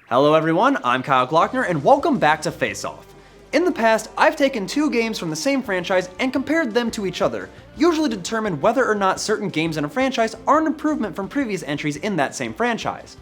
Hello everyone, I'm Kyle Glockner and welcome back to Face Off. In the past, I've taken two games from the same franchise and compared them to each other, usually to determine whether or not certain games in a franchise are an improvement from previous entries in that same franchise.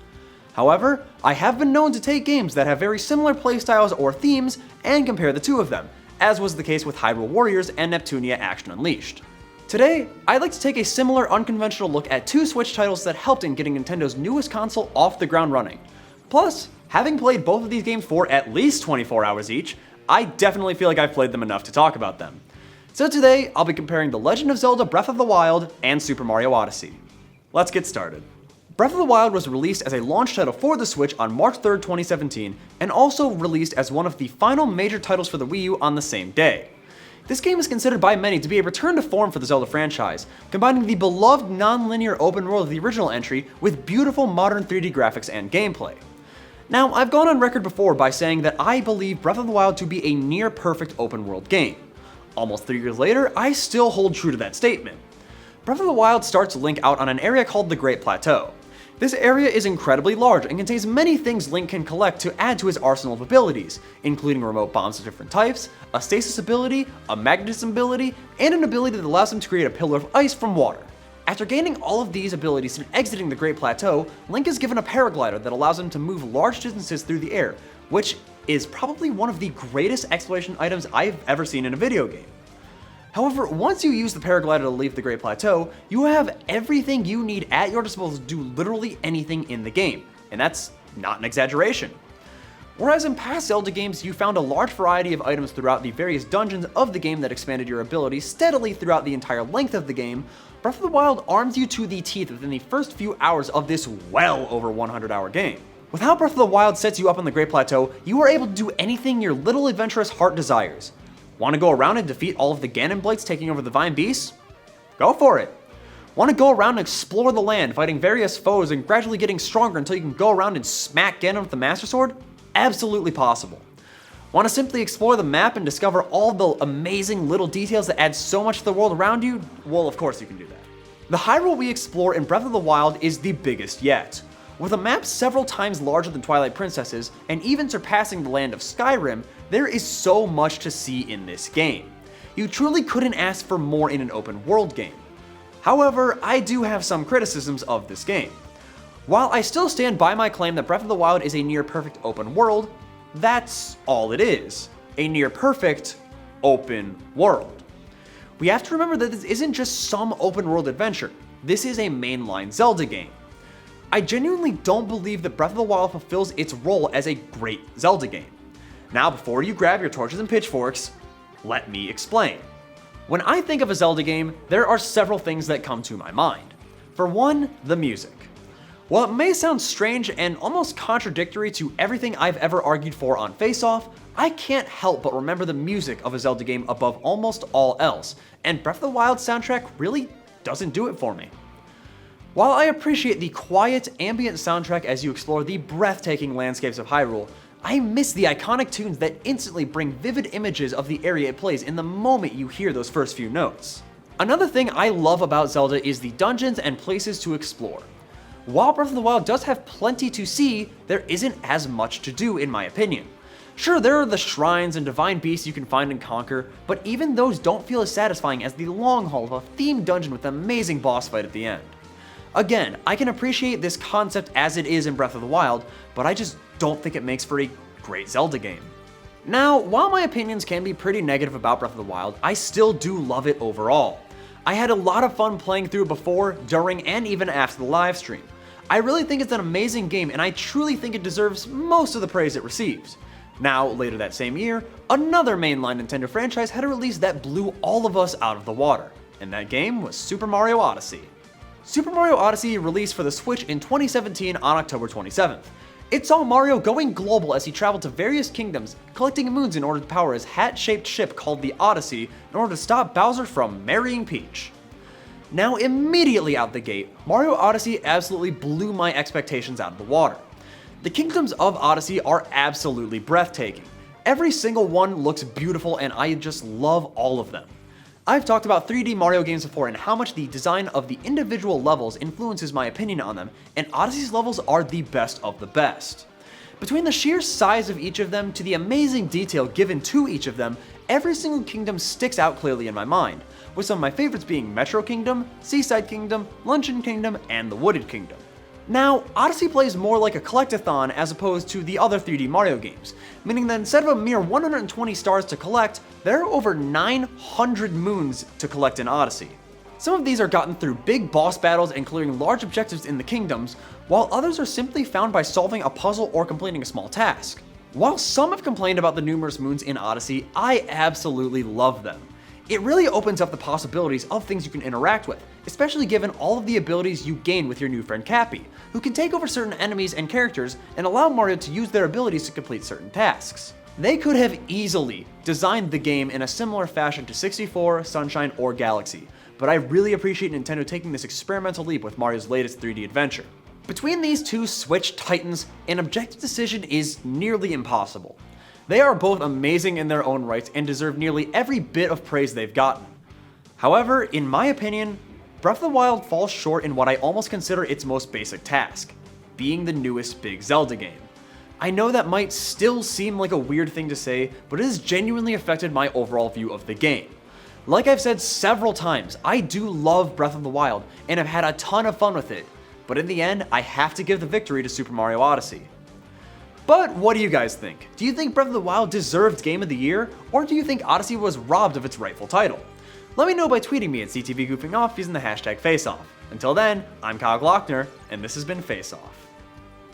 However, I have been known to take games that have very similar playstyles or themes and compare the two of them, as was the case with Hyrule Warriors and Neptunia Action Unleashed. Today, I'd like to take a similar unconventional look at two Switch titles that helped in getting Nintendo's newest console off the ground running. Plus, having played both of these games for at least 24 hours each, I definitely feel like I've played them enough to talk about them. So today, I'll be comparing The Legend of Zelda Breath of the Wild and Super Mario Odyssey. Let's get started. Breath of the Wild was released as a launch title for the Switch on March 3rd, 2017, and also released as one of the final major titles for the Wii U on the same day. This game is considered by many to be a return to form for the Zelda franchise, combining the beloved non-linear open world of the original entry with beautiful modern 3D graphics and gameplay. Now, I've gone on record before by saying that I believe Breath of the Wild to be a near-perfect open-world game. Almost 3 years later, I still hold true to that statement. Breath of the Wild starts Link out on an area called the Great Plateau. This area is incredibly large and contains many things Link can collect to add to his arsenal of abilities, including remote bombs of different types, a stasis ability, a magnetism ability, and an ability that allows him to create a pillar of ice from water. After gaining all of these abilities and exiting the Great Plateau, Link is given a paraglider that allows him to move large distances through the air, which is probably one of the greatest exploration items I've ever seen in a video game. However, once you use the paraglider to leave the Great Plateau, you have everything you need at your disposal to do literally anything in the game, and that's not an exaggeration. Whereas in past Zelda games, you found a large variety of items throughout the various dungeons of the game that expanded your abilities steadily throughout the entire length of the game, Breath of the Wild arms you to the teeth within the first few hours of this well over 100-hour game. With how Breath of the Wild sets you up on the Great Plateau, you are able to do anything your little adventurous heart desires. Want to go around and defeat all of the Ganon Blights taking over the Vine Beasts? Go for it! Want to go around and explore the land, fighting various foes and gradually getting stronger until you can go around and smack Ganon with the Master Sword? Absolutely possible. Want to simply explore the map and discover all the amazing little details that add so much to the world around you? Well, of course you can do that. The Hyrule we explore in Breath of the Wild is the biggest yet. With a map several times larger than Twilight Princess's, and even surpassing the land of Skyrim, there is so much to see in this game. You truly couldn't ask for more in an open world game. However, I do have some criticisms of this game. While I still stand by my claim that Breath of the Wild is a near-perfect open world, that's all it is. A near-perfect open world. We have to remember that this isn't just some open-world adventure. This is a mainline Zelda game. I genuinely don't believe that Breath of the Wild fulfills its role as a great Zelda game. Now, before you grab your torches and pitchforks, let me explain. When I think of a Zelda game, there are several things that come to my mind. For one, the music. While it may sound strange and almost contradictory to everything I've ever argued for on Face Off, I can't help but remember the music of a Zelda game above almost all else, and Breath of the Wild's soundtrack really doesn't do it for me. While I appreciate the quiet, ambient soundtrack as you explore the breathtaking landscapes of Hyrule, I miss the iconic tunes that instantly bring vivid images of the area it plays in the moment you hear those first few notes. Another thing I love about Zelda is the dungeons and places to explore. While Breath of the Wild does have plenty to see, there isn't as much to do in my opinion. Sure, there are the shrines and divine beasts you can find and conquer, but even those don't feel as satisfying as the long haul of a themed dungeon with an amazing boss fight at the end. Again, I can appreciate this concept as it is in Breath of the Wild, but I just don't think it makes for a great Zelda game. Now, while my opinions can be pretty negative about Breath of the Wild, I still do love it overall. I had a lot of fun playing through it before, during, and even after the live stream. I really think it's an amazing game, and I truly think it deserves most of the praise it receives. Now, later that same year, another mainline Nintendo franchise had a release that blew all of us out of the water, and that game was Super Mario Odyssey. Super Mario Odyssey released for the Switch in 2017 on October 27th. It saw Mario going global as he traveled to various kingdoms, collecting moons in order to power his hat-shaped ship called the Odyssey in order to stop Bowser from marrying Peach. Now, immediately out the gate, Mario Odyssey absolutely blew my expectations out of the water. The kingdoms of Odyssey are absolutely breathtaking. Every single one looks beautiful and I just love all of them. I've talked about 3D Mario games before and how much the design of the individual levels influences my opinion on them, and Odyssey's levels are the best of the best. Between the sheer size of each of them to the amazing detail given to each of them, every single kingdom sticks out clearly in my mind, with some of my favorites being Metro Kingdom, Seaside Kingdom, Luncheon Kingdom, and the Wooded Kingdom. Now, Odyssey plays more like a collectathon as opposed to the other 3D Mario games, meaning that instead of a mere 120 stars to collect, there are over 900 moons to collect in Odyssey. Some of these are gotten through big boss battles and clearing large objectives in the kingdoms, while others are simply found by solving a puzzle or completing a small task. While some have complained about the numerous moons in Odyssey, I absolutely love them. It really opens up the possibilities of things you can interact with, especially given all of the abilities you gain with your new friend Cappy, who can take over certain enemies and characters and allow Mario to use their abilities to complete certain tasks. They could have easily designed the game in a similar fashion to 64, Sunshine, or Galaxy, but I really appreciate Nintendo taking this experimental leap with Mario's latest 3D adventure. Between these two Switch titans, an objective decision is nearly impossible. They are both amazing in their own rights and deserve nearly every bit of praise they've gotten. However, in my opinion, Breath of the Wild falls short in what I almost consider its most basic task, being the newest big Zelda game. I know that might still seem like a weird thing to say, but it has genuinely affected my overall view of the game. Like I've said several times, I do love Breath of the Wild and have had a ton of fun with it, but in the end, I have to give the victory to Super Mario Odyssey. But what do you guys think? Do you think Breath of the Wild deserved Game of the Year, or do you think Odyssey was robbed of its rightful title? Let me know by tweeting me at CTV Goofing Off using the hashtag FaceOff. Until then, I'm Kyle Glockner, and this has been Face Off.